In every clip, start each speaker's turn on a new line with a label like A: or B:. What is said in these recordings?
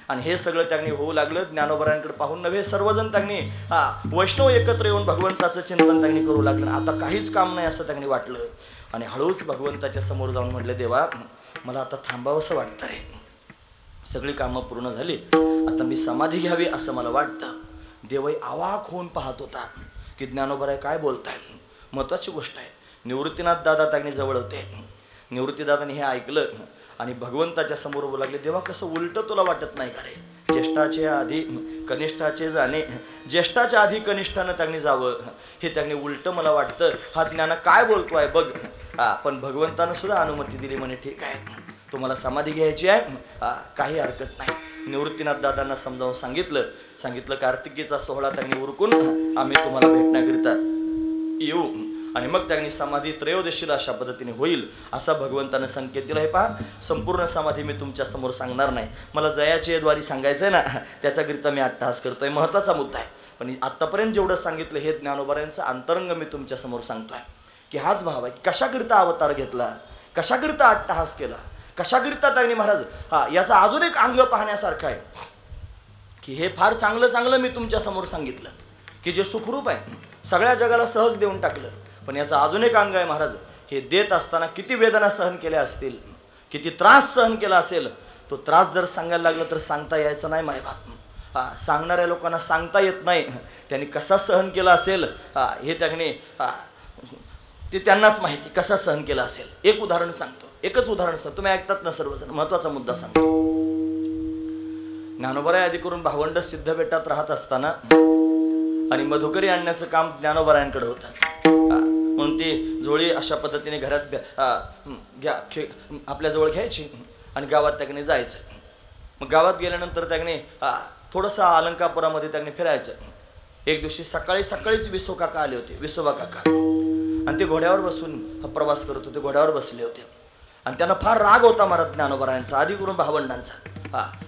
A: आणि हे सगळं त्यांनी होऊ लागलं. ज्ञानोबरायांकडे पाहून नव्हे, सर्वजण त्यांनी वैष्णव एकत्र येऊन भगवंताचं चिंतन त्यांनी करू लागलं. आता काहीच काम नाही असं त्यांनी वाटलं आणि हळूच भगवंताच्या समोर जाऊन म्हटले, देवा मला आता थांबावंसं वाटतं रे, सगळी कामं पूर्ण झाली, आता मी समाधी घ्यावी असं मला वाटतं. देवही अवाक होऊन पाहत होता की ज्ञानोबराय काय बोलताय. महत्वाची गोष्ट आहे, निवृत्तीनाथ दादा त्यांनी जवळ होते. निवृत्तीदादांनी हे ऐकलं आणि भगवंताच्या समोर बोलू लागले, देवा कसं उलट तुला वाटत नाही का रे, ज्येष्ठाचे आधी कनिष्ठाचे जाणे, ज्येष्ठाच्या आधी कनिष्ठानं त्यांनी जावं, हे त्यांनी उलट मला वाटतं. हा ज्ञान काय बोलतोय बघ. पण भगवंतानं सुद्धा अनुमती दिली म्हणे, ठीक आहे तुम्हाला समाधी घ्यायची आहे, काही हरकत नाही. निवृत्तीनाथ दादांना समजावून सांगितलं कार्तिकीचा सोहळा त्यांनी उरकून आम्ही तुम्हाला भेटण्याकरिता येऊ आणि मग त्यांनी समाधी त्रयोदशीला अशा पद्धतीने होईल असा भगवंतानं संकेत दिला. हे पहा, संपूर्ण समाधी मी तुमच्या समोर सांगणार नाही, मला जयाचे द्वारी सांगायचंय ना, त्याच्याकरिता मी अट्टहास करतोय, महत्वाचा मुद्दा आहे. पण आतापर्यंत जेवढं सांगितलं हे ज्ञानोबरायांचं अंतरंग मी तुमच्या समोर सांगतोय की हाच भाव आहे की कशाकरिता अवतार घेतला, कशाकरिता अट्टहास केला, कशाकरिता त्यांनी महाराज याचा अजून एक अंग पाहण्यासारखं आहे की हे फार चांगलं मी तुमच्या समोर सांगितलं की जे सुखरूप आहे, सगळ्या जगाला सहज देऊन टाकलं. पण याचा अजून एक अंग आहे महाराज, हे देत असताना किती वेदना सहन केल्या असतील, किती त्रास सहन केला असेल. तो त्रास जर सांगायला लागला तर सांगता यायचं नाही मायबाप. सांगणाऱ्या लोकांना सांगता येत नाही त्यांनी कसा सहन केला असेल, हे त्यांनी ते त्यांनाच माहिती कसा सहन केला असेल. एक उदाहरण सांगतो, एकच उदाहरण सांगतो, तुम्ही ऐकतात ना सर्वजण, महत्वाचा मुद्दा सांगतो. ज्ञानोबराय आधी करून भावंड सिद्धबेटात राहत असताना आणि मधुकरी आणण्याचं काम ज्ञानोबरायांकडे होतं. म्हणून ती जोळी अशा पद्धतीने घरात आपल्या जवळ घ्यायची आणि गावात त्याने जायचं. मग गावात गेल्यानंतर त्याने थोडंसं अलंकापुरामध्ये त्याने फिरायचं. एक दिवशी सकाळीच विसोकाका आले होते, विसोबा काका, आणि ते घोड्यावर बसून प्रवास करत होते, घोड्यावर बसले होते आणि त्यांना फार राग होता महाराज ज्ञानोबरायांचा, आधी करून भावंडांचा.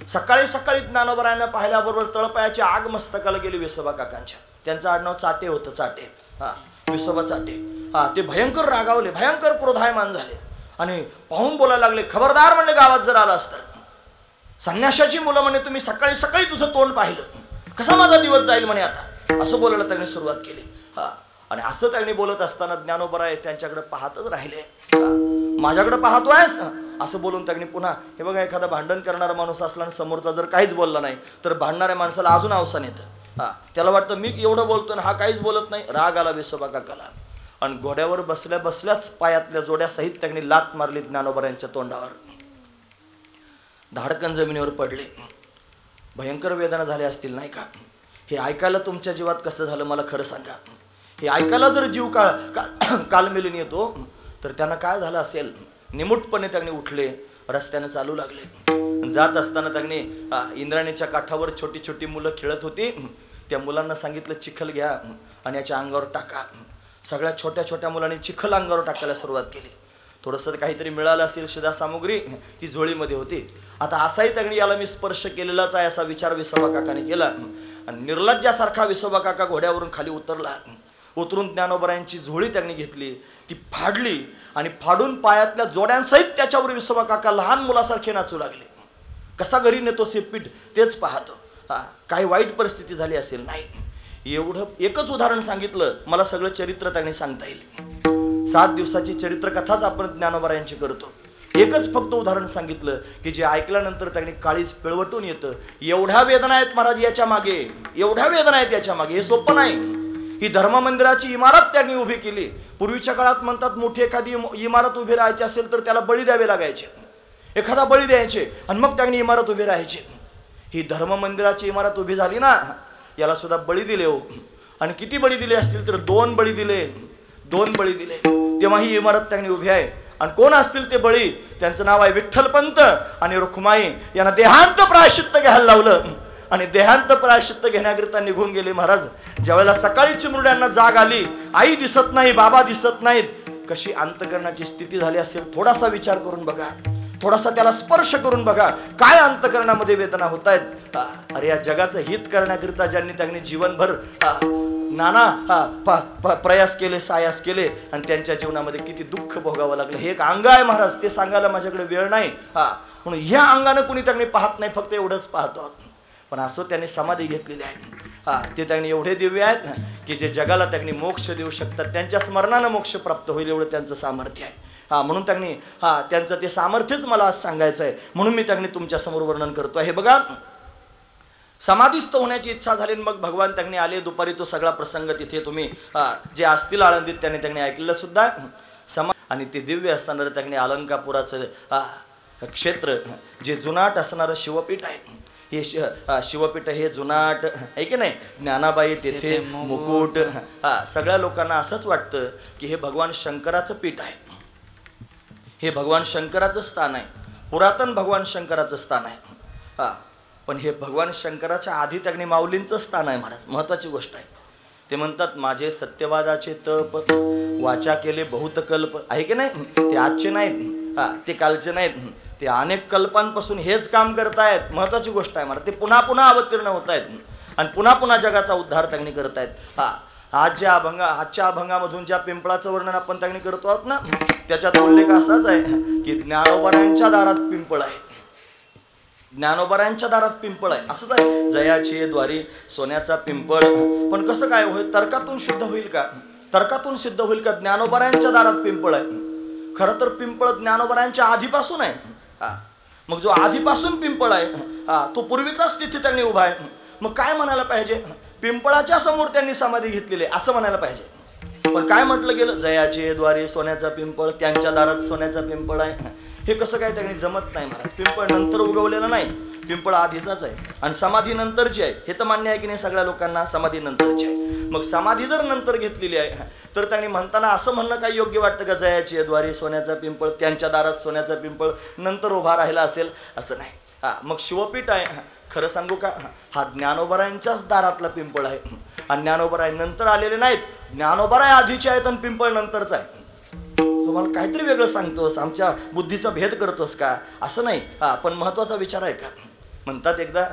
A: सकाळी ज्ञानोबरायांना पाहिल्याबरोबर तळपायाची आग मस्तकाला गेली विसोबा काकांच्या. त्यांचं आडनाव चाटे होतं, चाटे, विसोबा चाटे. ते भयंकर रागावले, भयंकर क्रोधायमान झाले आणि पाहून बोलायला लागले, खबरदार म्हणले गावात जर आलास तर, संन्याशाची मुलं म्हणे तुम्ही सकाळी तुझं तोंड पाहिलं, कसा माझा दिवस जाईल म्हणे आता, असं बोलायला त्यांनी सुरुवात केली. आणि असं त्यांनी बोलत असताना ज्ञानोबराय त्यांच्याकडे पाहतच राहिले. माझ्याकडे पाहतोयस असं बोलून त्यांनी पुन्हा, हे बघा एखादा भांडण करणारा माणूस असला आणि समोरचा जर काहीच बोलला नाही तर भांडणाऱ्या माणसाला अजून अवसान येतं. त्याला वाटतं मी एवढं बोलतो ना हा काहीच बोलत नाही. राग आला विसोबा काकाला आणि घोड्यावर बसल्याच पायातल्या जोड्या सहित त्यांनी लात मारली ज्ञानोबरायांच्या तोंडावर. धाडकन जमिनीवर पडले. भयंकर वेदना झाल्या असतील नाही का. हे ऐकायला तुमच्या जीवात कसं झालं मला खरं सांगा. हे ऐकायला जर जीव कालमेलीन येतो तर त्यांना काय झालं असेल. निमुटपणे त्यांनी उठले, रस्त्याने चालू लागले. जात असताना त्यांनी इंद्राणीच्या काठावर छोटी छोटी मुलं खेळत होती. त्या मुलांना सांगितलं चिखल घ्या आणि याच्या अंगावर टाका. सगळ्या छोट्या मुलांनी चिखल अंगावर टाकायला सुरुवात केली. थोडंसं काहीतरी मिळालं असेल शिदा सामुग्री, ती झोळीमध्ये होती. आता असाही त्यांनी याला मी स्पर्श केलेलाच आहे असा विचार विसोबा काकाने केला आणि निर्लज्जासारखा विसोबा काका घोड्यावरून खाली उतरला. उतरून ज्ञानोबरायांची झोळी त्यांनी घेतली, ती फाडली आणि फाडून पायातल्या जोड्यांसहित त्याच्यावर विसोबा काका लहान मुलासारखे नाचू लागले. कसा घरी नेतो शेपीठ तेच पाहतो. काही वाईट परिस्थिती झाली असेल नाही. एवढं एकच उदाहरण सांगितलं, मला सगळं चरित्र त्यांनी सांगता येईल. 7 दिवसाची चरित्र कथाच आपण ज्ञानोबरायांची करतो. एकच फक्त उदाहरण सांगितलं की जे ऐकल्यानंतर त्यांनी काळीज पिळवटून येतं. एवढ्या वेदना आहेत महाराज याच्या मागे, एवढ्या वेदना आहेत याच्या मागे. हे सोपं नाही. ही धर्म मंदिराची इमारत त्यांनी उभी केली. पूर्वीच्या काळात म्हणतात मोठी एखादी इमारत उभी राहायची असेल तर त्याला बळी द्यावे लागायचे, एखादा बळी द्यायचे आणि मग त्यांनी इमारत उभी राहायची. ही धर्म मंदिराची इमारत उभी झाली ना, याला सुद्धा बळी दिले हो. आणि किती बळी दिले असतील तर 2 बळी दिले, 2 बळी दिले. तेव्हा ही इमारत त्यांनी उभी आहे. आणि कोण असतील ते बळी, त्यांचं नाव आहे विठ्ठलपंत आणि रुक्माई. यांना देहांत प्रायश्चित्त घ्यायला लावलं आणि देहांत प्रायश्चित्त घेण्याकरिता निघून गेले महाराज. ज्यावेळेला सकाळी चिमुरड्यांना जाग आली, आई दिसत नाही, बाबा दिसत नाहीत, कशी अंतकरणाची स्थिती झाली असेल थोडासा विचार करून बघा, थोडासा त्याला स्पर्श करून बघा. काय अंतकरणामध्ये वेदना होत आहेत. अरे या जगाचं हित करण्याकरिता ज्यांनी त्यांनी जीवनभर नाना प्रयास केले, सायास केले आणि त्यांच्या जीवनामध्ये किती दुःख भोगावं लागलं. हे एक अंग आहे महाराज, ते सांगायला माझ्याकडे वेळ नाही. म्हणून ह्या अंगानं कुणी त्यांनी पाहत नाही, फक्त एवढंच पाहतो. पण असो त्यांनी समाधी घेतलेली आहे. ते त्यांनी एवढे दिव्य आहेत ना की जे जगाला त्यांनी मोक्ष देऊ शकतात. त्यांच्या स्मरणानं मोक्ष प्राप्त होईल एवढं त्यांचं सामर्थ्य आहे. म्हणून त्यांनी त्यांचं ते सामर्थ्यच मला आज सांगायचं आहे, म्हणून मी त्यांनी तुमच्या समोर वर्णन करतो आहे. बघा, समाधीस्थ होण्याची इच्छा झाली, मग भगवान त्यांनी आले. दुपारी तो सगळा प्रसंग तिथे तुम्ही जे असतील आळंदीत त्यांनी ऐकलेलं सुद्धा. आणि ते दिव्य असणारं त्यांनी अलंकापुराचं क्षेत्र, जे जुनाट असणारं शिवपीठ आहे, हे शिवपीठ हे जुनाट आहे की नाही. ज्ञानाबाई तेथे मुकुट. सगळ्या लोकांना असंच वाटतं की हे भगवान शंकराचं पीठ आहे, हे भगवान शंकराचं स्थान आहे, पुरातन भगवान शंकराचं स्थान आहे. पण हे भगवान शंकराच्या आधी त्यांनी माऊलींचं स्थान आहे महाराज. महत्वाची गोष्ट आहे. ते म्हणतात, माझे सत्यवादाचे तप वाचा केले बहुत कल्प, आहे की नाही. ते आजचे नाहीत, ते कालचे नाहीत, ते अनेक कल्पांपासून हेच काम करतायत. महत्वाची गोष्ट आहे महाराज. ते पुन्हा पुन्हा अवतीर्ण होत आहेत आणि पुन्हा पुन्हा जगाचा उद्धार त्यांनी करत आहेत. आजच्या अभंगामधून ज्या पिंपळाचं वर्णन आपण त्यांनी करतो आहोत ना, त्याच्यात उल्लेख असाच आहे की ज्ञानोबरांच्या दारात पिंपळ आहे, ज्ञानोबरांच्या दारात पिंपळ आहे, असंच आहे. जयाचे द्वारी सोन्याचा पिंपळ. पण कसं काय होईल? तर्कातून सिद्ध होईल का? तर्कातून सिद्ध होईल का ज्ञानोबरांच्या दारात पिंपळ आहे? खरं तर पिंपळ ज्ञानोबरांच्या आधीपासून आहे. मग जो आधीपासून पिंपळ आहे तो पूर्वीचाच तिथे त्यांनी उभा आहे. मग काय म्हणायला पाहिजे? पिंपळाच्या समोर त्यांनी समाधी घेतलेली असं म्हणायला पाहिजे. पण काय म्हटलं गेलं? जयाचे द्वारे सोन्याचा पिंपळ, त्यांच्या दारात सोन्याचा पिंपळ आहे. हे कसं काय त्यांनी जमत नाही महाराज. पिंपळ नंतर उगवलेलं नाही, पिंपळ आधीचाच आहे. आणि समाधी नंतरची आहे, हे तर मान्य आहे की नाही सगळ्या लोकांना. समाधी नंतरची आहे. मग समाधी जर नंतर घेतलेली आहे तर त्यांनी म्हणताना असं म्हणणं काही योग्य वाटतं का? जयाचे द्वारे सोन्याचा पिंपळ, त्यांच्या दारात सोन्याचा पिंपळ नंतर उभा राहिला असेल, असं नाही. मग शिवपीठ आहे. खरं सांगू का, हा ज्ञानोबरायांच्याच दारातला पिंपळ आहे. आणि ज्ञानोबराय नंतर आलेले नाहीत, ज्ञानोबराय आधीचे आहेत आणि पिंपळ नंतरच आहे. तुम्हाला काहीतरी वेगळं सांगतोस, आमच्या बुद्धीचा भेद करतोस का? असं नाही. पण महत्वाचा विचार आहे का? म्हणतात एकदा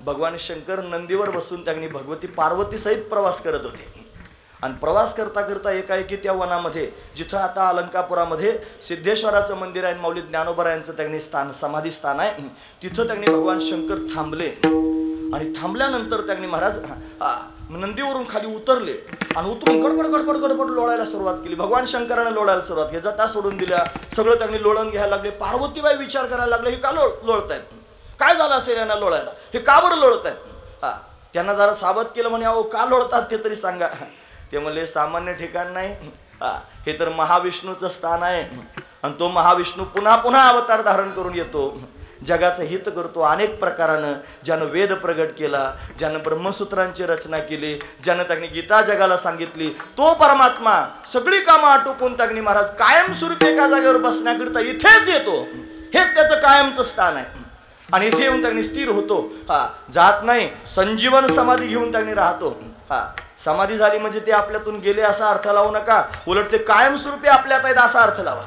A: भगवान शंकर नंदीवर बसून त्यांनी भगवती पार्वती सहित प्रवास करत होते. आणि प्रवास करता करता एकाएकी त्या वनामध्ये, जिथं आता अलंकापुरामध्ये सिद्धेश्वराचं मंदिर आहे, माऊली ज्ञानोबरायांचं त्यांनी समाधी स्थान आहे, तिथं त्यांनी भगवान शंकर थांबले. आणि थांबल्यानंतर त्यांनी महाराज नंदीवरून खाली उतरले आणि उतरून गडबड गडबड गडबड लोळायला सुरुवात केली. भगवान शंकरानं लोळायला सुरुवात केली, जटा सोडून दिल्या, सगळं त्यांनी लोळण घ्यायला लागले. पार्वतीबाई विचार करायला लागले, हे का लोळतायत? काय झालं असेल यांना लोळायला? हे का बरं लोळतायत? त्यांना जरा सावध केलं, म्हणे अहो का लोळतात ते तरी सांगा. ते म्हणले, सामान्य ठिकाण नाही, हे तर महाविष्णूचं स्थान आहे. आणि तो महाविष्णू पुन्हा पुन्हा अवतार धारण करून येतो, जगाचं हित करतो अनेक प्रकारानं. ज्यानं वेद प्रगट केला, ज्यानं ब्रह्मसूत्रांची रचना केली, ज्यानं त्यांनी गीता जगाला सांगितली, तो परमात्मा सगळी कामं आटोपून त्यांनी महाराज कायमस्वरूपी एका जागेवर बसण्याकरिता इथेच येतो. हेच त्याचं कायमचं स्थान आहे. आणि इथे येऊन त्यांनी स्थिर होतो, जात नाही. संजीवन समाधी घेऊन त्यांनी राहतो. समाधी झाली म्हणजे ते आपल्यातून गेले असा अर्थ लावू नका, उलट ते कायमस्वरूपी आपल्यात आहेत असा अर्थ लावा.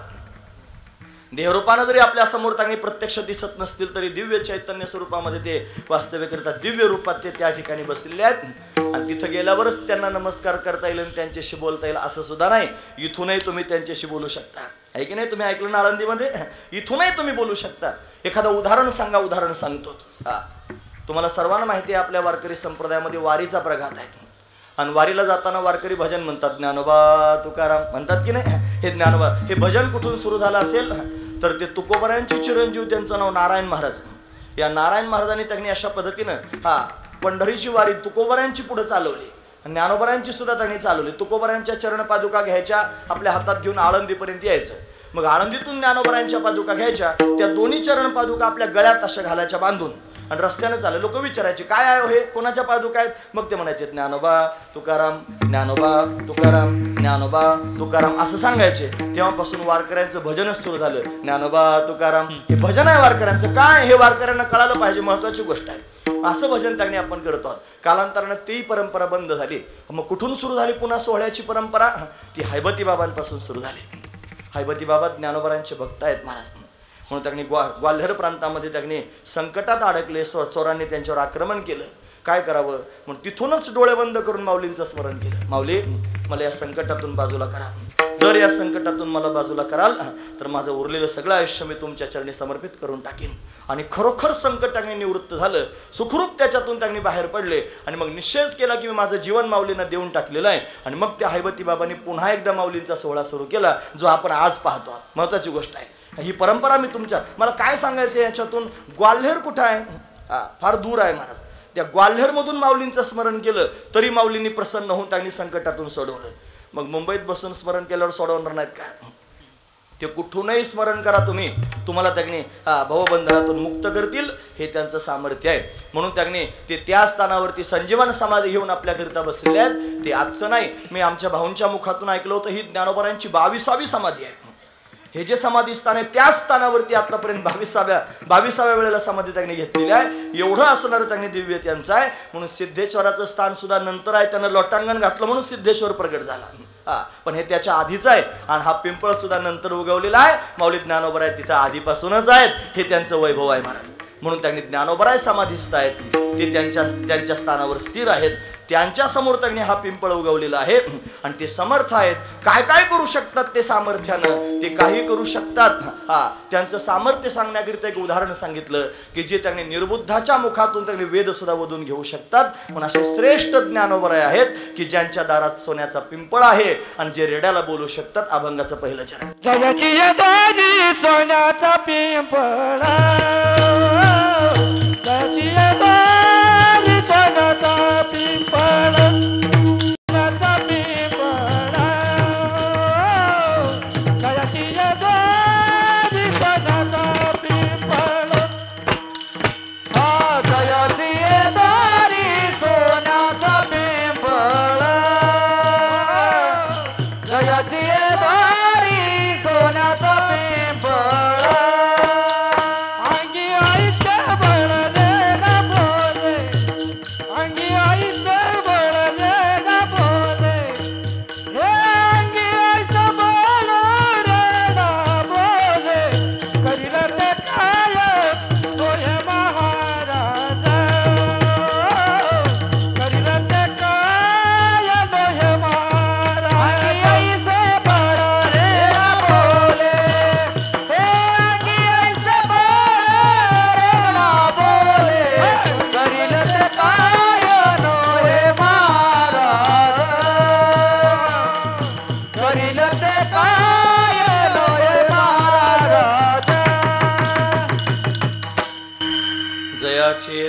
A: देहरूपानं जरी आपल्या समोर त्यांनी प्रत्यक्ष दिसत नसतील तरी दिव्य चैतन्य स्वरूपामध्ये ते वास्तव्य करतात. दिव्य रूपात ते त्या ठिकाणी बसलेले आहेत. आणि तिथं गेल्यावरच त्यांना नमस्कार करता येईल आणि त्यांच्याशी बोलता येईल असं सुद्धा नाही. इथूनही तुम्ही त्यांच्याशी बोलू शकता, आहे की नाही? तुम्ही ऐकलं ना आळंदीमध्ये, इथूनही तुम्ही बोलू शकता. एखादं उदाहरण सांगा. उदाहरण सांगतो. तुम्हाला सर्वांना माहिती आहे आपल्या वारकरी संप्रदायामध्ये वारीचा प्रघात आहे. आणि वारीला जाताना वारकरी भजन म्हणतात, ज्ञानोबा तुकाराम म्हणतात की नाही. हे ज्ञानोबा हे भजन कुठून सुरू झालं असेल तर ते तुकोबरायांचे चिरंजीव, त्यांचं नाव नारायण महाराज. या नारायण महाराजांनी त्यांनी अशा पद्धतीनं पंढरीची वारी तुकोबरायांची पुढे चालवली, ज्ञानोबरायांची सुद्धा त्यांनी चालवली. तुकोबरायांच्या चरण पादुका घ्यायच्या, आपल्या हातात घेऊन आळंदीपर्यंत यायचं. मग आळंदीतून ज्ञानोबरायांच्या पादुका घ्यायच्या, त्या दोन्ही चरण पादुका आपल्या गळ्यात अशा घालायच्या बांधून, आणि रस्त्याने चालले. लोक विचारायचे काय आहे हे, कोणाच्या पादुका आहेत? मग ते म्हणायचे ज्ञानोबा तुकाराम, ज्ञानोबा तुकाराम, ज्ञानोबा तुकाराम असं सांगायचे. तेव्हापासून वारकऱ्यांचं भजनच सुरू झालं, ज्ञानोबा तुकाराम. हे भजन आहे वारकऱ्यांचं. काय हे वारकऱ्यांना कळालं पाहिजे, महत्वाची गोष्ट आहे. असं भजन त्यांनी आपण करतो आहोत. कालांतरानं तीही परंपरा बंद झाली. मग कुठून सुरू झाली पुन्हा सोहळ्याची परंपरा? ती हैबती बाबांपासून सुरू झाली. हैबती बाबा ज्ञानोबरांचे भक्त आहेत महाराज. म्हणून त्यांनी ग्वाल्हेर प्रांतामध्ये त्यांनी संकटात अडकले. चोरांनी त्यांच्यावर आक्रमण केलं. काय करावं म्हणून तिथूनच डोळे बंद करून माऊलींचं स्मरण केलं. माऊली मला या संकटातून बाजूला करा. जर या संकटातून मला बाजूला कराल तर माझं उरलेलं सगळं आयुष्य मी तुमच्या चरणी समर्पित करून टाकीन. आणि खरोखर संकट त्यांनी निवृत्त झालं, सुखरूप त्याच्यातून त्यांनी बाहेर पडले आणि मग निश्चयच केला की मी माझं जीवन माऊलींना देऊन टाकलेलं आहे. आणि मग त्या हैबती बाबांनी पुन्हा एकदा माऊलींचा सोहळा सुरू केला, जो आपण आज पाहतो. महत्वाची गोष्ट आहे ही परंपरा. मी तुमच्या मला काय सांगायचं याच्यातून, ग्वाल्हेर कुठं आहे? फार दूर आहे महाराज. त्या ग्वाल्हेरमधून माऊलींचं स्मरण केलं तरी माऊलींनी प्रसन्न होऊन त्यांनी संकटातून सोडवलं. मग मुंबईत बसून स्मरण केल्यावर सोडवणार नाहीत का? ते कुठूनही स्मरण करा तुम्ही, तुम्हाला त्यांनी भवबंधनातून मुक्त करतील, हे त्यांचं सामर्थ्य आहे. म्हणून त्यांनी ते त्या स्थानावरती संजीवन समाधी घेऊन आपल्याकरिता बसलेले आहेत. ते आजचं नाही, मी आमच्या भाऊंच्या मुखातून ऐकलं होतं, ही ज्ञानोबारांची 22वी समाधी आहे. हे जे समाधी स्थान आहे त्याच स्थानावरती आतापर्यंत 22व्या वेळेला समाधी त्यांनी घेतलेली आहे. एवढं असणारं त्यांनी दिव्य त्यांचं आहे. म्हणून सिद्धेश्वराचं स्थान सुद्धा नंतर आहे, त्यानं लोटांगण घातलं म्हणून सिद्धेश्वर प्रगट झाला. पण हे त्याच्या आधीच आहे. आणि हा पिंपळ सुद्धा नंतर उगवलेला आहे. माऊली ज्ञानोबा आहे तिथं आधीपासूनच आहेत. हे त्यांचं वैभव आहे महाराज. म्हणून त्यांनी ज्ञानोबराय समाधीस्थ आहेत, ते त्यांच्या स्थानावर स्थिर आहेत. त्यांच्या समोर त्यांनी हा पिंपळ उगवलेला आहे आणि ते समर्थ आहेत. काय काय करू शकतात ते सामर्थ्यानं, ते काही करू शकतात. त्यांचं सामर्थ्य सांगण्याकरिता एक उदाहरण सांगितलं की जे त्यांनी निर्बुद्धाच्या मुखातून त्यांनी वेद सुद्धा वधून घेऊ शकतात. पण असे श्रेष्ठ ज्ञानोबराय आहेत की ज्यांच्या दारात सोन्याचा पिंपळ आहे आणि जे रेड्याला बोलू शकतात. अभंगाचं पहिलं चरण.
B: सोन्याचा पिंपळ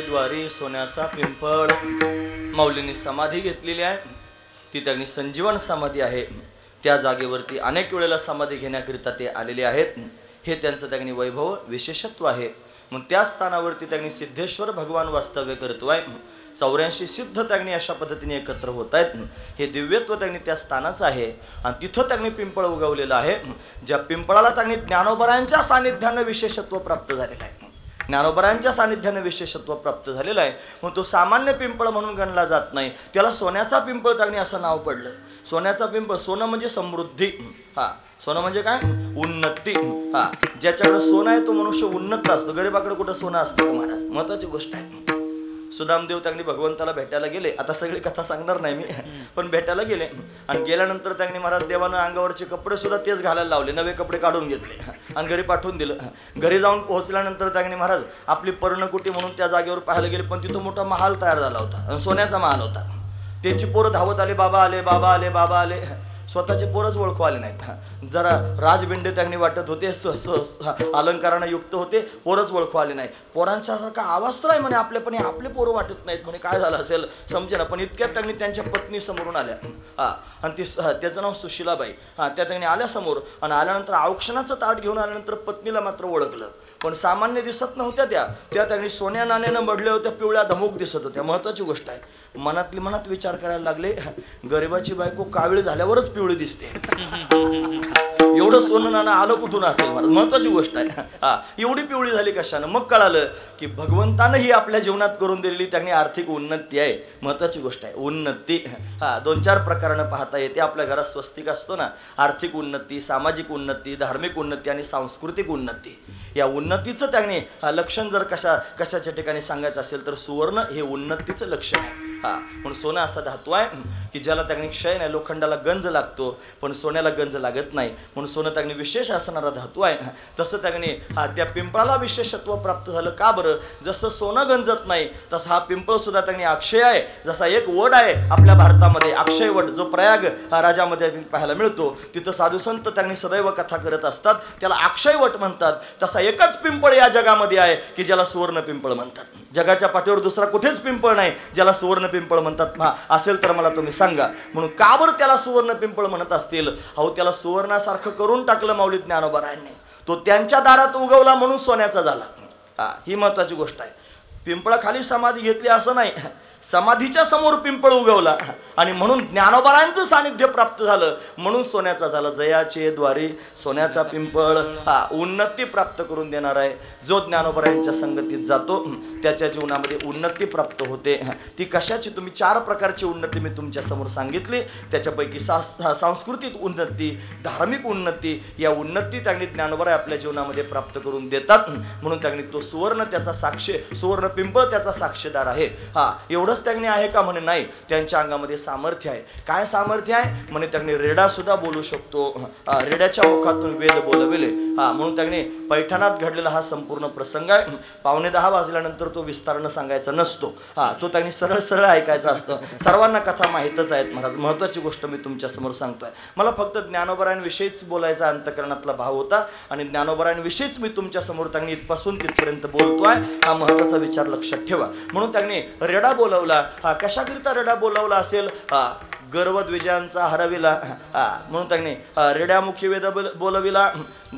A: द्वारी सोन्याचा पिंपळ माऊलींनी समाधी घेतलेली आहे. ती त्यांनी संजीवन समाधी आहे. त्या जागेवरती अनेक वेळेला समाधी घेण्याकरिता ते आलेले आहेत. हे त्यांचं त्यांनी वैभव विशेषत्व आहे. मग त्या स्थानावरती त्यांनी सिद्धेश्वर भगवान वास्तव्य करतोय. 84 सिद्ध त्यांनी अशा पद्धतीने एकत्र होत आहेत. हे दिव्यत्व त्यांनी त्या स्थानाचं आहे आणि तिथं त्यांनी पिंपळ उगवलेलं आहे. ज्या पिंपळाला त्यांनी ज्ञानोबरांच्या सानिध्यानं विशेषत्व प्राप्त झालेलं आहे. ज्ञानोबरांच्या सानिध्यानं विशेषत्व प्राप्त झालेलं आहे. मग तो सामान्य पिंपळ म्हणून गणला जात नाही. त्याला सोन्याचा पिंपळ त्यांनी असं नाव पडलं. सोन्याचा पिंपळ, सोनं म्हणजे समृद्धी. सोनं म्हणजे काय? उन्नती. ज्याच्याकडे सोनं आहे तो मनुष्य उन्नत असतो. गरीबाकडे कुठं सोनं असतं का महाराज? महत्वाची गोष्ट आहे. सुदामदेव त्यांनी भगवंताला भेटायला गेले. आता सगळी कथा सांगणार नाही मी, पण भेटायला गेले आणि गेल्यानंतर त्यांनी महाराज देवानं अंगावरचे कपडे सुद्धा तेच घालायला लावले, नवे कपडे काढून घेतले आणि घरी पाठवून दिलं. घरी जाऊन पोहोचल्यानंतर त्यांनी महाराज आपली पर्णकुटी म्हणून त्या जागेवर पाहायला गेले. पण तिथं मोठा महाल तयार झाला होता, सोन्याचा महाल होता. त्यांची पोरं धावत आले, बाबा आले, बाबा आले, बाबा आले. स्वतःचे पोरच ओळखू आले नाहीत. जरा राजबिंडे त्यांनी वाटत होते, अलंकारानं युक्त होते, पोरच ओळखू आले नाही. पोरांच्यासारखा आवाज तर आहे म्हणे आपले, पण आपले पोरं वाटत नाहीत म्हणे. काय झालं असेल समजे ना. पण इतक्यात त्यांनी त्यांच्या पत्नी समोरून आल्या. आणि त्याचं नाव सुशिलाबाई. त्या त्यांनी आल्या समोर आणि आल्यानंतर औक्षणाचं ताट घेऊन आल्यानंतर पत्नीला मात्र ओळखलं. पण सामान्य दिसत नव्हत्या. त्या त्यांनी सोन्या नाण्यानं मडल्या होत्या, पिवळ्या धमुक दिसत होत्या. महत्वाची गोष्ट आहे. मनातली मनात विचार करायला लागले, गरिबाची बायको कावीळ झाल्यावरच पिवळी दिसते. एवढं सोनं नाणं आलं कुठून असेल महाराज? महत्वाची गोष्ट आहे. एवढी पिवळी झाली कशानं? मग कळालं की भगवंतानं ही आपल्या जीवनात करून दिलेली त्यांनी आर्थिक उन्नती आहे. महत्वाची गोष्ट आहे उन्नती. 2-4 प्रकारानं पाहता येते. आपल्या घरात स्वस्तिक असतो ना, आर्थिक उन्नती, सामाजिक उन्नती, धार्मिक उन्नती आणि सांस्कृतिक उन्नती. या उन्नतीचं त्यांनी लक्षण जर कशाच्या ठिकाणी सांगायचं असेल तर सुवर्ण हे उन्नतीचं लक्षण आहे. हा म्हणून सोनं असा धातू आहे की ज्याला त्याने क्षय नाही, लोखंडाला गंज लागतो पण सोन्याला गंज लागत नाही, म्हणून सोनं त्याने विशेष असणारा धातू आहे. तसं त्याने त्या पिंपळाला विशेषत्व प्राप्त झालं का बरं? जसं सोनं गंजत नाही तसं हा पिंपळ सुद्धा त्याने अक्षय आहे. जसा एक वड आहे आपल्या भारतामध्ये अक्षय वड, जो प्रयाग राजामध्ये पाहायला मिळतो, तिथं साधू संत त्यांनी सदैव कथा करत असतात, त्याला अक्षय वट म्हणतात. तसा एकच पिंपळ या जगामध्ये आहे की ज्याला सुवर्ण पिंपळ म्हणतात. जगाच्या पाठीवर दुसरा कुठेच पिंपळ नाही ज्याला सुवर्ण पिंपळ म्हणतात. असेल तर मला तुम्ही सांगा. म्हणून का बरं त्याला सुवर्ण पिंपळ म्हणत असतील? अहो त्याला सुवर्णासारखं करून टाकलं माऊली ज्ञानोबारायांनी. तो त्यांच्या दारात उगवला म्हणून सोन्याचा झाला. ही महत्वाची गोष्ट आहे. पिंपळाखाली समाधी घेतली असं नाही, समाधीच्या समोर पिंपळ उगवला आणि म्हणून ज्ञानोबारांचं सानिध्य प्राप्त झालं म्हणून सोन्याचा झाला. जयाचे द्वारे सोन्याचा पिंपळ उन्नती प्राप्त करून देणार आहे. जो ज्ञानोबारांच्या संगतीत जातो त्याच्या जीवनामध्ये उन्नती प्राप्त होते. ती कशाची? तुम्ही 4 प्रकारची उन्नती मी तुमच्या समोर सांगितली. त्याच्यापैकी सांस्कृतिक उन्नती, धार्मिक उन्नती, या उन्नती त्यांनी ज्ञानोबा आपल्या जीवनामध्ये प्राप्त करून देतात. म्हणून त्यांनी तो सुवर्ण त्याचा साक्ष, सुवर्ण पिंपळ त्याचा साक्षीदार आहे. एवढंच त्यांनी आहे का? म्हणे नाही, त्यांच्या अंगामध्ये सामर्थ्य आहे. काय सामर्थ्य आहे? म्हणे त्यांनी रेडा सुद्धा बोलू शकतो. रेड्याच्या मुखातून वेद बोलविले. म्हणून त्यांनी पैठणात घडलेला हा संपूर्ण प्रसंग आहे. 9:15 वाजल्यानंतर तो विस्तारानं सांगायचा नसतो. तो त्यांनी सरळ सरळ ऐकायचा असतो. सर्वांना कथा माहीतच आहेत महाराज. महत्वाची गोष्ट मी तुमच्या समोर सांगतोय. मला फक्त ज्ञानोबारांविषयीच बोलायचा अंतकरणातला भाव होता आणि ज्ञानोबारांविषयीच मी तुमच्या समोर त्यांनी इथपासून तिथपर्यंत बोलतोय. हा महत्वाचा विचार लक्षात ठेवा. म्हणून त्यांनी रेडा बोलवला. कशाकरिता रेडा बोलावला असेल? गर्वद्विजयांचा हरविला. म्हणून त्यांनी रेड्यामुखी वेद बोलविला,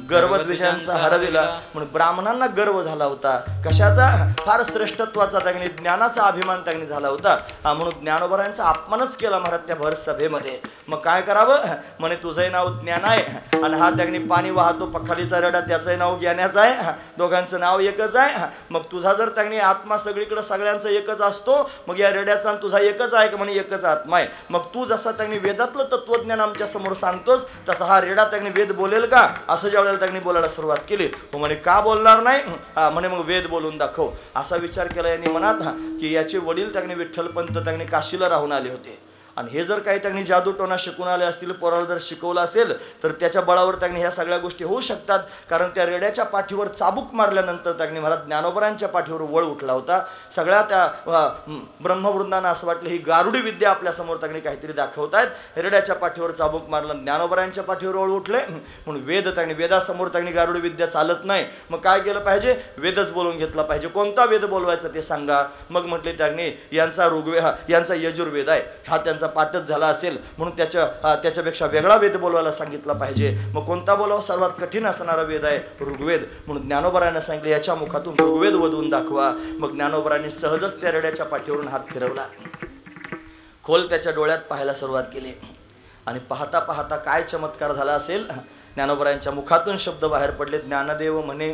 A: गर्वद्विजयांचा हरविला. म्हणून ब्राह्मणांना गर्व झाला होता. कशाचा? फार श्रेष्ठत्वाचा, त्यांनी ज्ञानाचा अभिमान त्यांनी झाला होता. म्हणून ज्ञानोबारांचा अपमानच केला महाराज त्या भर सभेमध्ये. मग काय करावं? म्हणे तुझंही नाव ज्ञान आहे आणि हा त्यांनी पाणी वाहतो पखालीचा रेडा, त्याचंही नाव ज्ञानाचं आहे. दोघांचं नाव एकच आहे. मग तुझा जर त्यांनी आत्मा सगळीकडे सगळ्यांचा एकच असतो, मग या रेड्याचा तुझा एकच आहे का? म्हणे एकच आत्मा आहे. मग तू जसा त्यांनी वेदातलं तत्वज्ञान आमच्या समोर सांगतोस तसा हा रेडा त्यांनी वेद बोलेल का? असं ज्यावेळेला त्यांनी बोलायला सुरुवात केली. म्हणे का बोलणार नाही? म्हणे मग वेद बोलून दाखव. असा विचार केला यांनी मनात की याचे वडील त्यांनी विठ्ठलपंत त्यांनी काशीला राहून आले होते आणि हे जर काही त्यांनी जादूटोना शिकून आले असतील, पोराला जर शिकवलं असेल तर त्याच्या बळावर त्यांनी ह्या सगळ्या गोष्टी होऊ शकतात. कारण त्या रेड्याच्या पाठीवर चाबूक मारल्यानंतर त्यांनी महाराज ज्ञानोबारांच्या पाठीवर वळ उठला होता. सगळ्या त्या ब्रह्मवृंदांना असं वाटलं ही गारुडी विद्या आपल्या समोर त्यांनी काहीतरी दाखवतायत. रेड्याच्या पाठीवर चाबूक मारलं, ज्ञानोबारांच्या पाठीवर वळ उठले. म्हणून वेद त्यांनी, वेदासमोर त्यांनी गारुडी विद्या चालत नाही. मग काय केलं पाहिजे? वेदच बोलून घेतला पाहिजे. कोणता वेद बोलवायचा ते सांगा. मग म्हटले त्यांनी यांचा ऋग्वेद, यांचा यजुर्वेद आहे, हा त्यांचा पाठच झाला असेल म्हणून त्याच्यापेक्षा वेगळा वेद बोलवायला सांगितला पाहिजे. मग कोणता बोलावा? सर्वात कठीण असणारा वेद आहे ऋग्वेद. म्हणून ज्ञानोबारांना सांगितलं याच्या मुखातून ऋग्वेद वधवून दाखवा. मग ज्ञानोबारांनी सहजच त्या रेड्याच्या पाठीवरून हात फिरवला, खोल त्याच्या डोळ्यात पाहायला सुरुवात केली आणि पाहता पाहता काय चमत्कार झाला असेल. ज्ञानोबारांच्या मुखातून शब्द बाहेर पडले. ज्ञानदेव म्हणे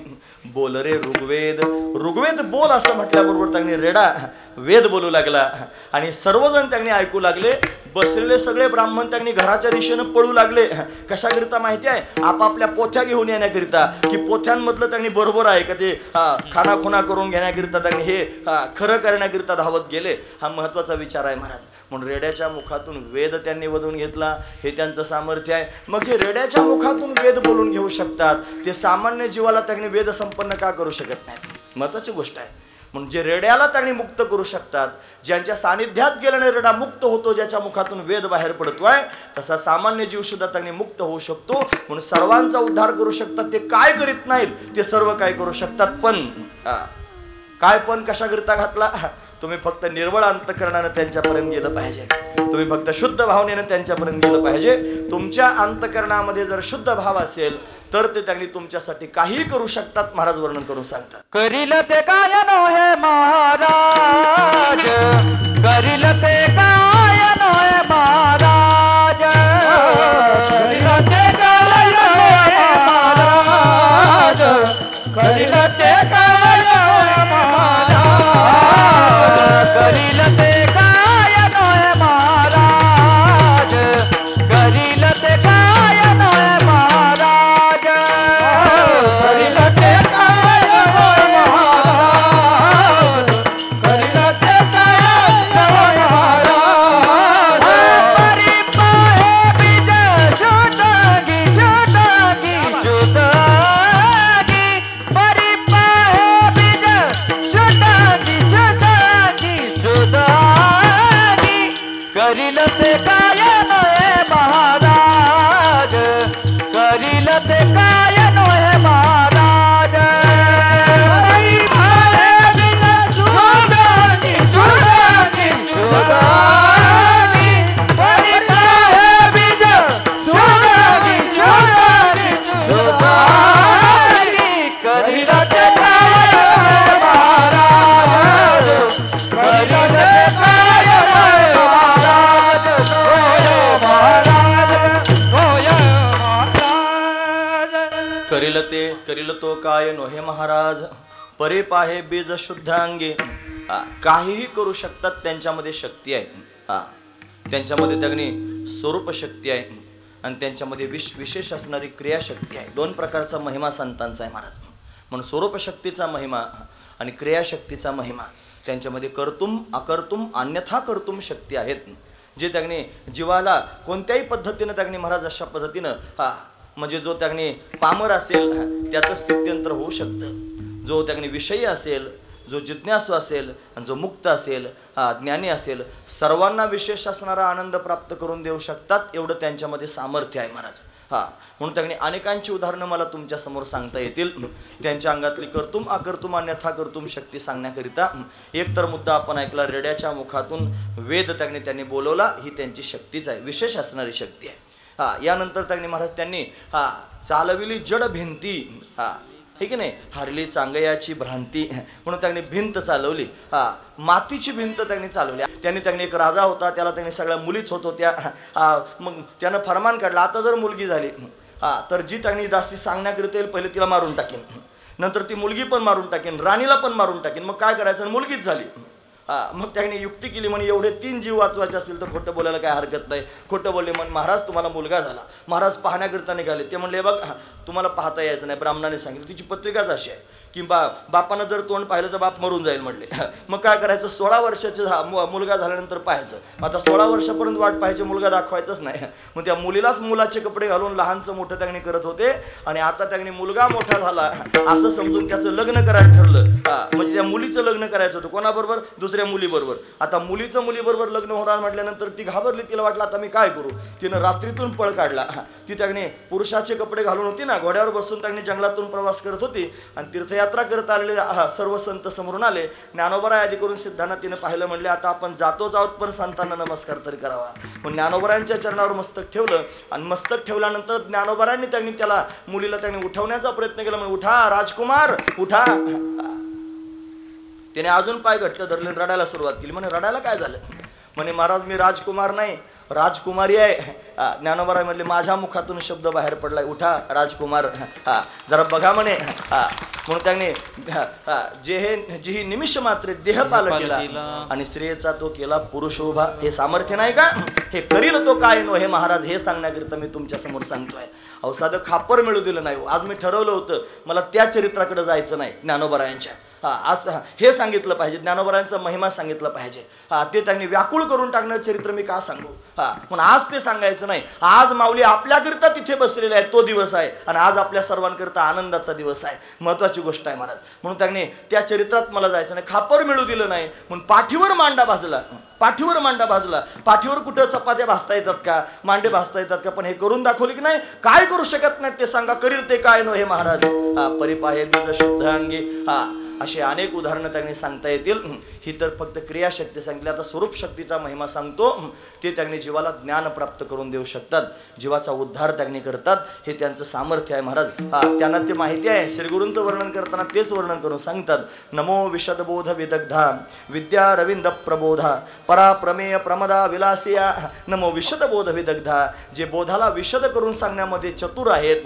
A: बोल रे ऋग्वेद. ऋग्वेद बोल असं म्हटल्याबरोबर त्यांनी रेडा वेद बोलू लागला आणि सर्वजण त्यांनी ऐकू लागले. बसलेले सगळे ब्राह्मण त्यांनी घराच्या दिशेनं पळू लागले. कशाकरिता माहिती आहे? आपापल्या पोथ्या घेऊन येण्याकरिता, की पोथ्यांमधलं त्यांनी बरोबर आहे का ते खानाखुना करून घेण्याकरिता त्यांनी हे खरं करण्याकरिता धावत गेले. हा महत्वाचा विचार आहे महाराज. म्हणून रेड्याच्या मुखातून वेद त्यांनी वधून घेतला, हे त्यांचं सामर्थ्य आहे. मग जे रेड्याच्या मुखातून वेद बोलून घेऊ शकतात ते सामान्य जीवाला त्यांनी वेद संपन्न का करू शकत नाही? महत्वाची गोष्ट आहे. म्हणून जे रेड्याला त्यांनी मुक्त करू शकतात, ज्यांच्या सानिध्यात गेल्याने रेडा मुक्त होतो, ज्याच्या मुखातून वेद बाहेर पडतोय, तसा सामान्य जीव सुद्धा त्यांनी मुक्त होऊ शकतो. म्हणून सर्वांचा उद्धार करू शकतात. ते काय करीत नाहीत, ते सर्व काय करू शकतात. पण काय पण कशाकरिता घातला? तुम्ही फक्त निर्मळ अंतकरणाने त्यांच्यापर्यंत गेलं पाहिजे. तुम्ही फक्त शुद्ध भावनेने त्यांच्यापर्यंत गेलं पाहिजे. तुमच्या अंतकरणामध्ये जर शुद्ध भाव असेल तर ते त्यांनी तुमच्यासाठी काही करू शकतात. महाराज वर्णन करून सांगतात.
B: करील ते काय नव्हे महाराज, करील ते काय नव्हे महाराज, करील ते काय नव्हे महाराज, करील ते काय नव्हे महाराज, करील ते काय नव्हे महाराज, करील ते काय नव्हे महाराज, करील ते काय नव्हे महाराज, करील ते काय नव्हे शुद्धांगी करील ते काय नोहे महाराज करील ते काय नोहे महाराज शुद्धांगी शुद्धांगी शुद्धांगी करील हे बीज शुद्धांगी शुद्धांगी शुद्धांगी करील ते काय महाराज करील ते काय महाराज होय महाराज
A: करील तो काय नोहे महाराज परे पाहे बीज शुद्धांगी काहीही करू शकतात त्यांच्यामध्ये शक्ती आहे त्यांच्यामध्ये त्यागणी स्वरूप शक्ती आहे आणि त्यांच्यामध्ये विशेष असणारी क्रियाशक्ती आहे दोन प्रकारचा महिमा संतांचा आहे महाराज म्हणून स्वरूप शक्तीचा महिमा आणि क्रियाशक्तीचा महिमा त्यांच्यामध्ये कर्तुम अकर्तुम अन्यथा कर्तुम शक्ती आहेत जे त्यागणी जीवाला कोणत्याही पद्धतीनं त्यागणी महाराज अशा पद्धतीनं म्हणजे जो त्यागणी पामर असेल त्याचं स्थित्यंतर होऊ शकतं जो त्यागणी विषयी असेल जो जिज्ञासू असेल आणि जो मुक्त असेल ज्ञानी असेल सर्वांना विशेष असणारा आनंद प्राप्त करून देऊ शकतात एवढं त्यांच्यामध्ये सामर्थ्य आहे महाराज म्हणून त्याने अनेकांची उदाहरणं मला तुमच्या समोर सांगता येतील त्यांच्या अंगातली कर्तुम अकर्तुम अन्यथा कर्तुम शक्ती सांगण्याकरिता एक तर मुद्दा आपण ऐकला रेड्याच्या मुखातून वेद त्यांनी बोलवला ही त्यांची शक्तीच आहे विशेष असणारी शक्ती आहे यानंतर त्यांनी महाराज त्यांनी चालविली जड भिंती ठीक आहे नाही हरली चांगयाची भ्रांती म्हणून त्यांनी भिंत चालवली मातीची भिंत त्यांनी चालवली त्यांनी एक राजा होता त्याला त्यांनी सगळ्या मुलीच होत होत्या मग त्यानं फरमान काढला आता जर मुलगी झाली तर जी त्यांनी जास्ती सांगण्याकरिता येईल पहिले तिला मारून टाकेन नंतर ती मुलगी पण मारून टाकेन राणीला पण मारून टाकेन मग काय करायचं मुलगीच झाली मग त्यांनी युक्ती केली म्हणे एवढे 3 जीव वाचवायचे असतील तर खोटं बोलायला काय हरकत नाही खोटं बोलले म्हण महाराज तुम्हाला मुलगा झाला महाराज पाहण्याकरिता निघाले ते म्हणले बघ तुम्हाला पाहता यायचं नाही ब्राह्मणाने सांगितलं तिची पत्रिकाच अशी आहे की बापानं जर तोंड पाहिलं तर बाप मरून जाईल म्हणले मग काय करायचं 16 वर्षाचा मुलगा झाल्यानंतर पाहायचं आता 16 वर्षापर्यंत वाट पाहायची मुलगा दाखवायचंच नाही मग त्या मुलीलाच मुलाचे कपडे घालून लहानचं मोठं त्यांनी करत होते आणि आता त्यांनी मुलगा मोठा झाला असं समजून त्याचं लग्न करायचं ठरलं म्हणजे त्या मुलीचं लग्न करायचं होतं कोणाबरोबर दुसऱ्या मुलीबरोबर आता मुलीचं मुलीबरोबर लग्न होणार म्हटल्यानंतर ती घाबरली तिला वाटलं आता मी काय करू तिनं रात्रीतून पळ काढला ती त्यांनी पुरुषाचे कपडे घालून होती ना घोड्यावर बसून त्यांनी जंगलातून प्रवास करत होती आणि तीर्थयात्रा करत आलेले सर्व संत समोरून आले ज्ञानोबराय आदी करून सिद्धांना तिने पाहिलं म्हणले आता आपण जातोच आहोत पण संतांना नमस्कार तरी करावा पण ज्ञानोबरायांच्या चरणावर मस्तक ठेवलं आणि मस्तक ठेवल्यानंतर ज्ञानोबरायांनी त्यांनी त्याला मुलीला त्यांनी उठवण्याचा प्रयत्न केला म्हणजे उठा राजकुमार उठा त्याने अजून पाय घट्ट धरले रडायला सुरुवात केली म्हणे रडायला काय झालं म्हणे महाराज मी राजकुमार नाही राजकुमारी आहे ज्ञानोबराय म्हणले माझ्या मुखातून शब्द बाहेर पडलाय उठा राजकुमार जरा बघा म्हणे म्हणून त्यांनी जी ही निमिष मात्र देह पालट केला आणि स्त्रियेचा तो केला पुरुषोभा हे सामर्थ्य नाही का हे करील तो काय नो हे महाराज हे सांगण्याकरिता मी तुमच्या समोर सांगतोय अहो साधं खापर मिळू दिलं नाही आज मी ठरवलं होतं मला त्या चरित्राकडे जायचं नाही ज्ञानोबरायांच्या आज हे सांगितलं पाहिजे ज्ञानोबरायांचा महिमा सांगितलं पाहिजे ते त्यांनी व्याकुळ करून टाकणार चरित्र मी का सांगू पण आज ते सांगायचं नाही आज माऊली आपल्याकरिता तिथे बसलेले आहे तो दिवस आहे आणि आज आपल्या सर्वांकरिता आनंदाचा दिवस आहे महत्वाची गोष्ट आहे महाराज म्हणून त्यांनी त्या चरित्रात मला जायचं नाही खापर मिळू दिलं नाही म्हणून पाठीवर मांडा भाजला पाठीवर कुठं चपात्या भाजता येतात का मांडे भाजता येतात का पण हे करून दाखवले की नाही काय करू शकत नाही ते सांगा करील ते काय नो हे महाराज परिपाहे बीज शुद्धांगी असे अनेक उदाहरणं त्यांनी सांगता येतील ही तर फक्त क्रियाशक्ती सांगितली आता स्वरूप शक्तीचा महिमा सांगतो ते त्यांनी जीवाला ज्ञान प्राप्त करून देऊ शकतात जीवाचा उद्धार त्यांनी करतात हे त्यांचं सामर्थ्य आहे महाराज त्यांना ते माहिती आहे श्रीगुरूंचं वर्णन करताना तेच वर्णन करून सांगतात नमो विशदबोध विदग्धा विद्या रविंद प्रबोधा परा प्रमेय प्रमदा विलासिया नमो विशदबोध विदग्धा जे बोधाला विशद करून सांगण्यामध्ये चतुर आहेत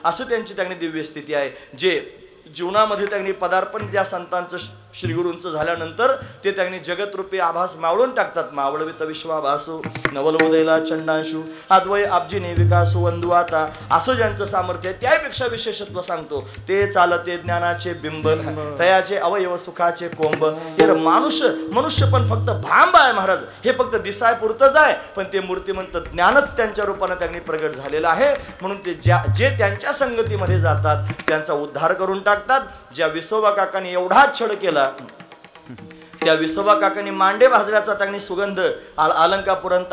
A: असं त्यांची त्यांनी दिव्य स्थिती आहे जे जीवनामध्ये त्यांनी पदार्पण ज्या संतांचं श्रीगुरूंचं झाल्यानंतर ते त्यांनी जगतरूपी आभास मावळून टाकतात मावळवित विश्वाभासू नवलोदयला चंडांशू अद्वय अब्जिनी विकासू वंदुआता असं ज्यांचं सामर्थ्य आहे त्यापेक्षा विशेषत्व सांगतो ते चालते ज्ञानाचे बिंब तयाचे अवयव सुखाचे कोंब हे मनुष्य पण फक्त भांब आहे महाराज हे फक्त दिसाय पुरतच आहे पण ते मूर्तिमंत ज्ञानच त्यांच्या रूपाने त्यांनी प्रगट झालेलं आहे म्हणून ते जे त्यांच्या संगतीमध्ये जातात त्यांचा उद्धार करून टाकतात ज्या विसोबा काकांनी एवढा छळ केला त्या विसोबा काकांनी मांडे भाजल्याचा त्यांनी सुगंध अलंकापर्यंत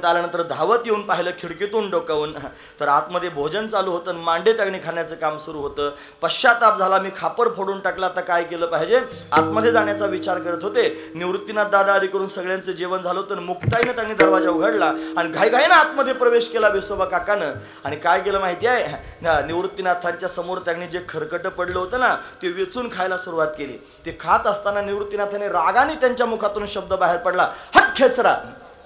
A: आल्यानंतर धावत येऊन पाहिलं खिडकीतून डोकावून, तर आतमध्ये भोजन चालू होतं, मांडे त्यांनी खाण्याचं काम सुरू होतं. पश्चाताप झाला, मी खापर फोडून टाकला, आता काय केलं पाहिजे, आतमध्ये जाण्याचा विचार करत होते. निवृत्तीनाथ दादा आली करून सगळ्यांचं जेवण झालं होतं. मुक्ताईनं त्यांनी दरवाजा उघडला आणि घाईघाईनं आतमध्ये प्रवेश केला विसोबा काकानं. आणि काय केलं माहिती आहे, निवृत्तीनाथांच्या समोर त्यांनी जे खरकट पडलं होतं ना ते वेचून खायला सुरुवात केली. ते खात असताना निवृत्तीनाथाने रागाने त्यांच्या मुखातून शब्द बाहेर पडला, हट खेचरा.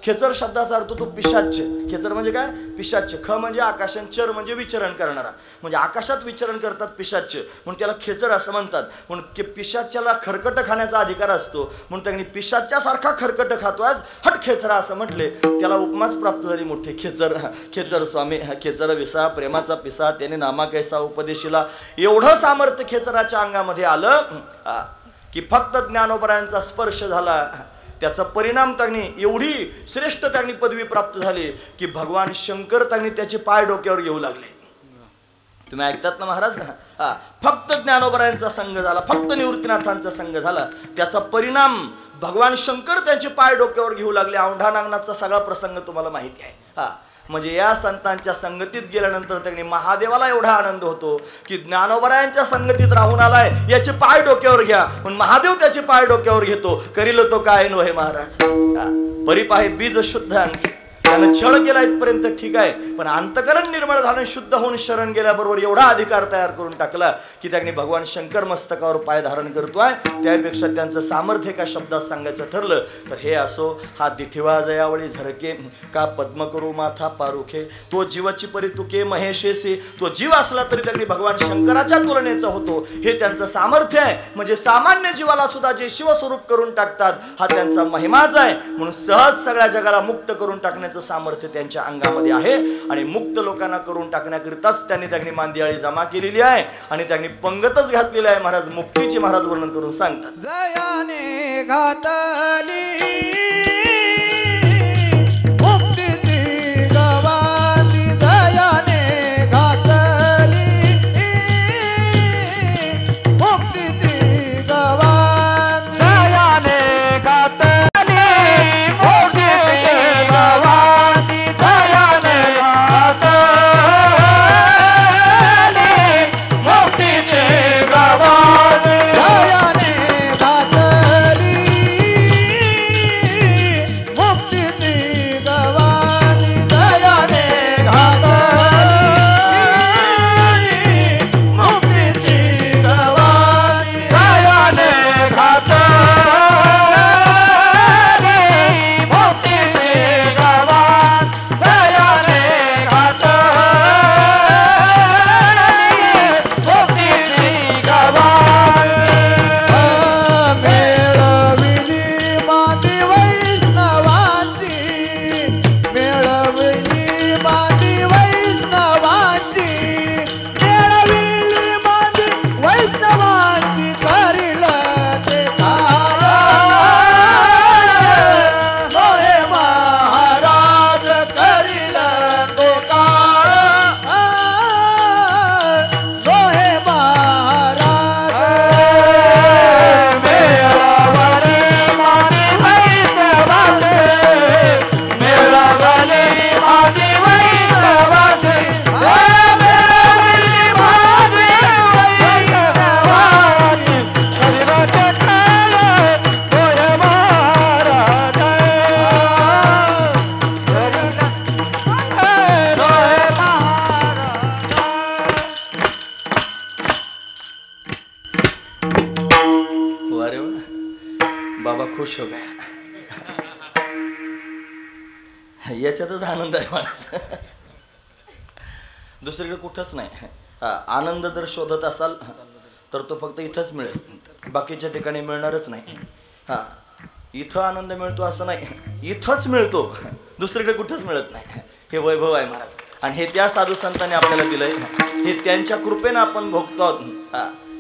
A: खेचर शब्दाचा अर्थ तो पिशाच. खेचर म्हणजे काय, पिशाच. ख म्हणजे आकाश, चर म्हणजे विचरण करणारा, म्हणजे आकाशात विचरण करतात पिशाच, म्हणून त्याला खेचर असं म्हणतात. म्हणून पिशाच्याला खरकट खाण्याचा अधिकार असतो, म्हणून त्यांनी पिशाच्या सारखा खरकट खातो आज, हट खेचरा असं म्हटले. त्याला उपमाच प्राप्त झाली मोठी, खेचर. खेचर स्वामी, खेचर विसा प्रेमाचा पिसा, त्याने नामा कैसा उपदेशीला. एवढं सामर्थ्य खेचराच्या अंगामध्ये आलं की फक्त ज्ञानोबरायांचा स्पर्श झाला, त्याचा परिणाम त्यांनी एवढी श्रेष्ठ त्यांनी पदवी प्राप्त झाली की भगवान शंकर त्यांनी त्याचे पाय डोक्यावर घेऊ लागले. तुम्ही ऐकतात ना महाराज, फक्त ज्ञानोबरायांचा संघ झाला, फक्त निवृत्तीनाथांचा संघ झाला, त्याचा परिणाम भगवान शंकर त्यांचे पाय डोक्यावर घेऊ लागले. औंढा नागनाथचा सगळा प्रसंग तुम्हाला माहिती आहे. म्हणजे या संतांच्या संगतीत गेल्यानंतर त्यांनी महादेवाला एवढा आनंद होतो की ज्ञानोबरायांच्या संगतीत राहून आलाय, याचे पाय डोक्यावर घ्या, पण महादेव त्याचे पाय डोक्यावर घेतो. करील तो काय नो हे महाराज. परिप आहे बीज शुद्ध अंगी, त्यानं छळ केला इथपर्यंत ठीक आहे, पण अंतकरण निर्मळ झालं, शुद्ध होऊन शरण गेल्याबरोबर एवढा अधिकार तयार करून टाकला की त्यांनी भगवान शंकर मस्तकावर पाय धारण करतोय. त्यापेक्षा त्यांचं सामर्थ्य एका शब्दात सांगायचं ठरलं तर हे असो, हा दिठिवा जयावळी झरके का पद्म करू माथा पारुखे, तो जीवाची परितुके महेशेसे. तो जीव असला तरी त्यांनी भगवान शंकराच्या तुलनेचा होतो, हे त्यांचं सामर्थ्य आहे. म्हणजे सामान्य जीवाला सुद्धा जे शिवस्वरूप करून टाकतात हा त्यांचा महिमाच आहे. म्हणून सहज सगळ्या जगाला मुक्त करून टाकण्याचं सामर्थ्य त्यांच्या अंगामध्ये आहे. आणि मुक्त लोकांना करून टाकण्याकरिताच त्यांनी मांदियाळी जमा केलेली आहे आणि त्यांनी पंगतच घातलेली आहे. महाराज मुक्तीचे महाराज वर्णन करून सांगतात,
B: जयाने घातली मुक्तीची गवाती, जयाने घातली मुक्तीची गवाती, जयाने घातली मुक्तीची गवाती, जयाने घातली मुक्तीची गवाती, जयाने घातली मुक्तीची गवाती, जयाने घातली मुक्तीची गवाती, जयाने घातली मुक्तीची गवाती, जयाने घातली मुक्तीची गवाती. मेळविली माती वैष्णवांची, मेळविली माती वैष्णवांची, मेळविली माती वैष्णवांची, करील ते काय मोहे महाराज, करील तो काय मोहे महाराज. मेळवली माती वैष्णवांची, मेळवली माती वैष्णवांची, मेळवली माती वैष्णवांची, करील ते काय मोहे महाराज, करील ते मोहे
A: अरे वा, बाबा खुश हो गया. याच्यातच आनंद आहे माझा, दुसरीकडे कुठंच नाही. आनंद जर शोधत असाल तर तो फक्त इथंच मिळेल, बाकीच्या ठिकाणी मिळणारच नाही. इथं आनंद मिळतो असं नाही, इथंच मिळतो, दुसरीकडे कुठंच मिळत नाही. हे वैभव आहे महाराज, आणि हे त्या साधू संतांनी आपल्याला दिलंय. हे त्यांच्या कृपेनं आपण भोगतो आहोत.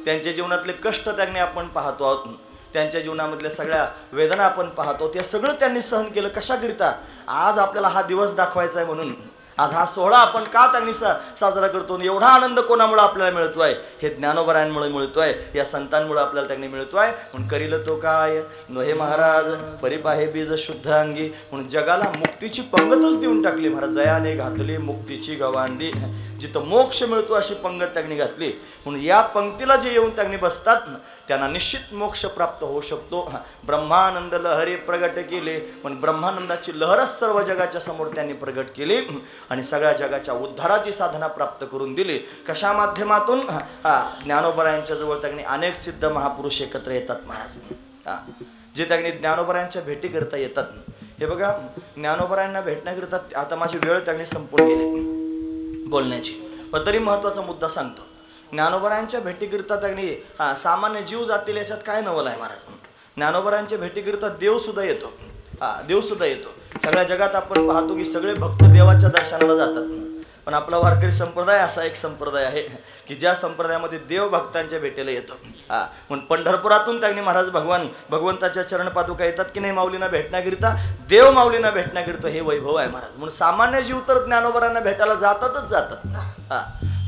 A: त्यांच्या जीवनातले कष्ट त्यांनी आपण पाहतो आहोत, त्यांच्या जीवनामधल्या सगळ्या वेदना आपण पाहतो. ते सगळं त्यांनी सहन केलं कशाकरिता, आज आपल्याला हा दिवस दाखवायचा आहे म्हणून. आज हा सोहळा आपण का त्यांनी साजरा करतो, एवढा आनंद कोणामुळे आपल्याला मिळतोय, हे ज्ञानोबरायांमुळे मिळतोय, या संतांमुळे आपल्याला त्यांनी मिळतोय. म्हणून करील तो काय नोहे महाराज परिपाहे बीज शुद्ध अंगी, म्हणून जगाला मुक्तीची पंगतच देऊन टाकली महाराज. जयाने घातली मुक्तीची गवांदी, जिथं मोक्ष मिळतो अशी पंगत त्यांनी घातली. म्हणून या पंक्तीला जे येऊन त्यांनी बसतात त्यांना निश्चित मोक्ष प्राप्त होऊ शकतो. ब्रह्मानंद लहरी प्रगट केले, पण ब्रह्मानंदाची लहरच सर्व जगाच्या समोर त्यांनी प्रगट केली आणि सगळ्या जगाच्या उद्धाराची साधना प्राप्त करून दिली. कशा माध्यमातून? ज्ञानोबरायांच्या जवळ त्यांनी अनेक सिद्ध महापुरुष एकत्र येतात महाराज, जे त्यांनी ज्ञानोबरायांच्या भेटी करता येतात. हे बघा, ज्ञानोबरायांना भेटण्याकरिता आता माझी वेळ त्यांनी संपून गेली बोलण्याची, पण तरी महत्वाचा मुद्दा सांगतो. ज्ञानोबरायांच्या भेटीकरिता त्यांनी सामान्य जीव जातील याच्यात काय नवल आहे महाराज. ज्ञानोबरायांच्या भेटीकरिता देव सुद्धा येतो, देव सुद्धा येतो. सगळ्या जगात आपण पाहतो की सगळे भक्त देवाच्या दर्शनाला जातात, पण आपला वारकरी संप्रदाय असा एक संप्रदाय आहे की ज्या संप्रदायामध्ये देव भक्तांच्या भेटीला येतो. म्हणून पंढरपुरातून त्यांनी महाराज भगवंताच्या चरणपादुका येतात की नाही माऊलींना भेटण्याकरिता, देव माऊलींना भेटण्याकरिता. हे वैभव आहे महाराज. म्हणून सामान्य जीव तर ज्ञानोबरांना भेटायला जातातच जातात,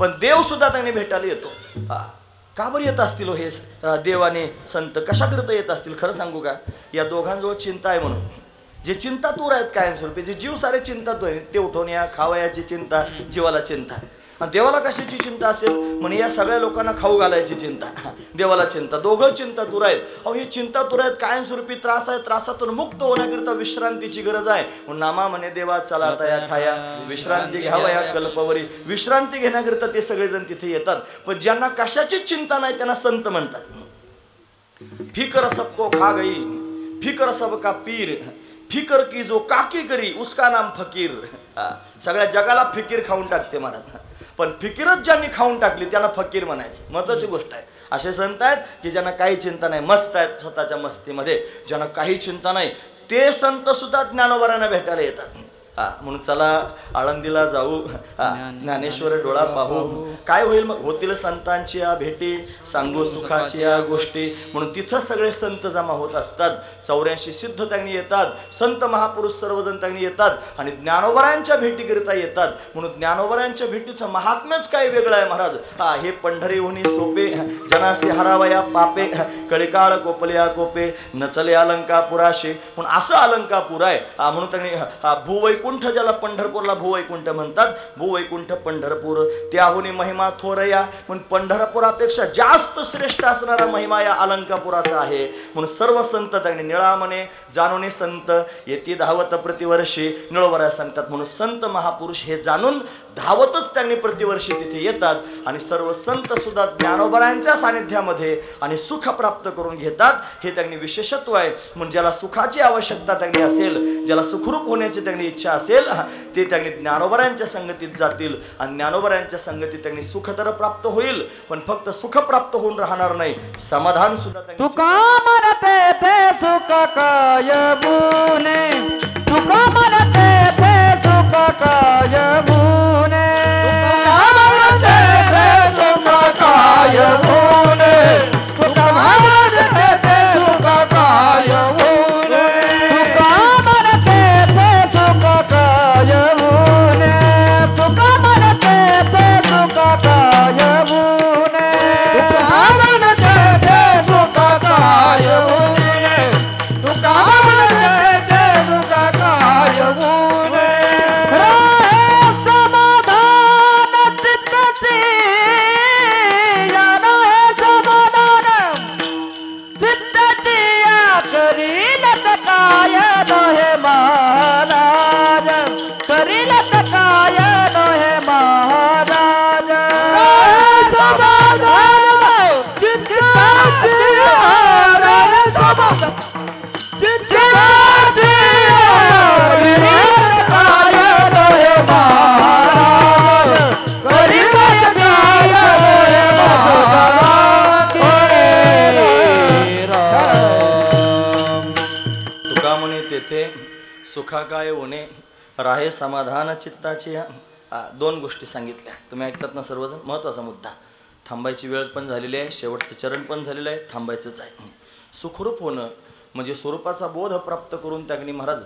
A: पण देव सुद्धा त्यांनी भेटायला येतो. का बरं येत असतील हे देव आणि संत, कशा करता येत असतील खरं सांगू का? या दोघांजवळ चिंता आहे म्हणून. जे चिंतातूर आहेत कायमस्वरूपी, जे जीव सारे चिंतातूर आहेत, ते उठवण्या खावयाची चिंता, जीवाला चिंता. आणि देवाला कशाची चिंता असेल? म्हणे या सगळ्या लोकांना खाऊ घालायची चिंता, देवाला चिंता. दोघं चिंतातूर आहेत. अहो हे चिंतातूर आहेत, कायमस्वरूपी त्रास आहे, त्रासातून मुक्त होण्याकरिता विश्रांतीची गरज आहे. म्हणून नामा म्हणे देवा चला तया ठाया, विश्रांती घ्यावा या कल्पवरी. विश्रांती घेण्याकरिता ते सगळेजण तिथे येतात. पण ज्यांना कशाचीच चिंता नाही त्यांना संत म्हणतात. फिकर सबको खा गई, फिकर सबका पीर, फिकर की जो काकी करी उसका नाम फकीर. सगळ्या जगाला फिकीर खाऊन टाकते महाराज, पण फिकीरच ज्यांनी खाऊन टाकली त्यांना फकीर म्हणायचं. महत्वाची गोष्ट आहे. असे संत आहेत की ज्यांना काही चिंता नाही, मस्त आहेत स्वतःच्या मस्तीमध्ये. ज्यांना काही चिंता नाही ते संत सुद्धा ज्ञानोबरांना भेटायला येतात. म्हणून चला आळंदीला जाऊ, ज्ञानेश्वर डोळा पाहू. काय होईल मग? होतील संतांची या भेटी, सांगू सुखाची या गोष्टी. म्हणून तिथं सगळे संत जमा होत असतात. 84 सिद्ध त्यांनी येतात, संत महापुरुष सर्वजण त्यांनी येतात आणि ज्ञानोबरांच्या भेटीकरिता येतात. म्हणून ज्ञानोबरांच्या भेटीचं महात्म्यच काय वेगळं आहे महाराज. हे पंढरी होणी सोपे, जनासे हरावया पापे, कळिकाळ कोपल्या कोपे, नचले अलंकापुराशे. म्हणून असं अलंकापूर आहे. म्हणून त्यांनी भूवैकुंठ, ज्याला पंढरपूरला भूवैकुंठ म्हणतात, भूवैकुंठ पंढरपूर, त्याहुनी महिमा थोरया. म्हणून पंढरपुरापेक्षा जास्त श्रेष्ठ असणारा महिमा या अलंकापुराचा आहे. म्हणून सर्व संत त्यांनी निळामने जाणून संत येती धावत प्रतिवर्षी, निळोबरा सांगतात. म्हणून संत महापुरुष हे जाणून धावतच त्यांनी प्रतिवर्षी तिथे येतात आणि सर्व संत सुद्धा ज्ञानोबरांच्या सानिध्यामध्ये आणि सुख प्राप्त करून घेतात. हे त्यांनी विशेषत्व आहे. म्हणून ज्याला सुखाची आवश्यकता त्यांनी असेल, ज्याला सुखरूप होण्याची त्यांनी इच्छा असेल, ते त्यांनी ज्ञानोबरांच्या संगतीत जातील आणि ज्ञानोबरांच्या संगतीत त्यांनी सुख तर प्राप्त होईल, पण फक्त सुख प्राप्त होऊन राहणार नाही, समाधान सुद्धा
B: तुका म्हणते ते सुख काय बुने, तुका म्हणते ते सुख काय बुने, तुका म्हणते ते सुख काय बुने, तुका म्हणते ते सुख काय बुने, तुका म्हणते ते सुख काय बुने, तुका म्हणते ते सुख काय बुने, तुका म्हणते ते सुख काय बुने, तुका म्हणते ते सुख काय बुने, राहे समाधान चित्तची, या राहे समाधान चित्तची, या करील काय नोहे महाराज, करील काय नोहे महाराज, राहे समाधान चित्तची, राहे समाधान चित्तची, करील काय नोहे महाराज, करील काय नोहे महाराज.
A: तुका म्हणे तेथे सुखा काय होणे, राहे समाधान चित्ताची. दोन गोष्टी सांगितल्या, तुम्ही ऐकतात ना सर्वजण. महत्वाचा मुद्दा. थांबायची वेळ पण झालेली आहे, शेवटचं चरण पण झालेलं आहे, थांबायचंच आहे. सुखरूप होणं म्हणजे स्वरूपाचा बोध प्राप्त करून त्यांनी महाराज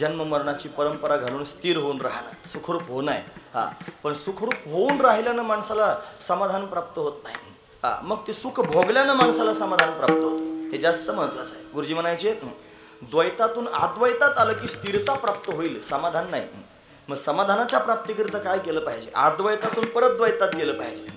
A: जन्म मरणाची परंपरा घालून स्थिर होऊन राहणं, सुखरूप होणं आहे. पण सुखरूप होऊन राहिल्यानं माणसाला समाधान प्राप्त होत नाही. मग ते सुख भोगल्यानं माणसाला समाधान प्राप्त होतं, हे जास्त महत्वाचं आहे. गुरुजी म्हणायचे द्वैतातून अद्वैतात आलं की स्थिरता प्राप्त होईल, समाधान नाही. मग समाधानाच्या प्राप्तीकरिता काय केलं पाहिजे? अद्वैतातून परत द्वैतात गेलं पाहिजे.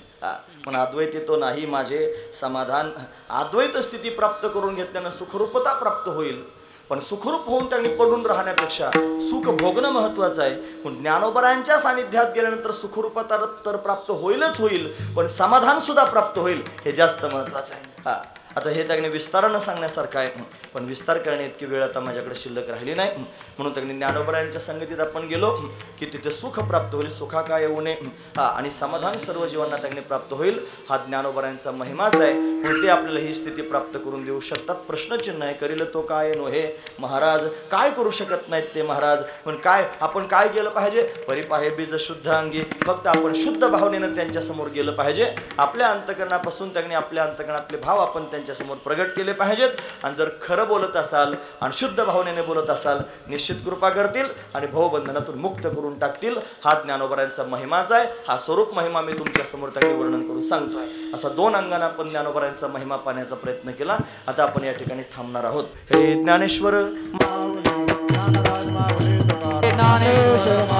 A: पण अद्वैत येतो नाही माझे समाधान, अद्वैत स्थिती प्राप्त करून घेतल्यानं सुखरूपता प्राप्त होईल. पण सुखरूप होऊन त्यांनी पडून राहण्यापेक्षा सुख भोगणं महत्वाचं आहे. पण ज्ञानोबरायांच्या सानिध्यात गेल्यानंतर सुखरूपता तर प्राप्त होईलच होईल, पण समाधान सुद्धा प्राप्त होईल, हे जास्त महत्वाचं आहे. आता हे त्यांनी विस्तारानं सांगण्यासारखं आहे, पण विस्तार करणे इतकी वेळ आता माझ्याकडे शिल्लक राहिली नाही. म्हणून त्यांनी ज्ञानोबरायांच्या संगतीत आपण गेलो की तिथे सुख प्राप्त होईल, सुखा काय येऊ नये, आणि समाधान सर्व जीवांना त्यांनी प्राप्त होईल. हा ज्ञानोबरायांचा महिमाच आहे. पण ते आपल्याला ही स्थिती प्राप्त करून देऊ शकतात. प्रश्नचिन्ह आहे, करील तो काय नोहे महाराज, काय करू शकत नाहीत ते महाराज. पण काय आपण काय केलं पाहिजे? परिपाहे बीज शुद्ध अंगी, फक्त आपण शुद्ध भावनेनं त्यांच्या समोर गेलं पाहिजे. आपल्या अंतकरणापासून त्यांनी आपल्या अंतकरणातले भाव आपण त्यांच्या समोर प्रगट केले पाहिजेत. आणि जर खरं बोलत असाल आणि शुद्ध भावनेने बोलत असाल, निश्चित कृपा करतील आणि भवबंधनातून मुक्त करून टाकतील. हा ज्ञानोबरायांचा महिमाच आहे. हा स्वरूप महिमा मी तुमच्या समोर त्यांनी वर्णन करून सांगतोय. असा 2 अंगाने आपण ज्ञानोबरायांचा महिमा पाहण्याचा प्रयत्न केला. आता आपण या ठिकाणी थांबणार आहोत. हे ज्ञानेश्वर
B: ज्ञानेश्वर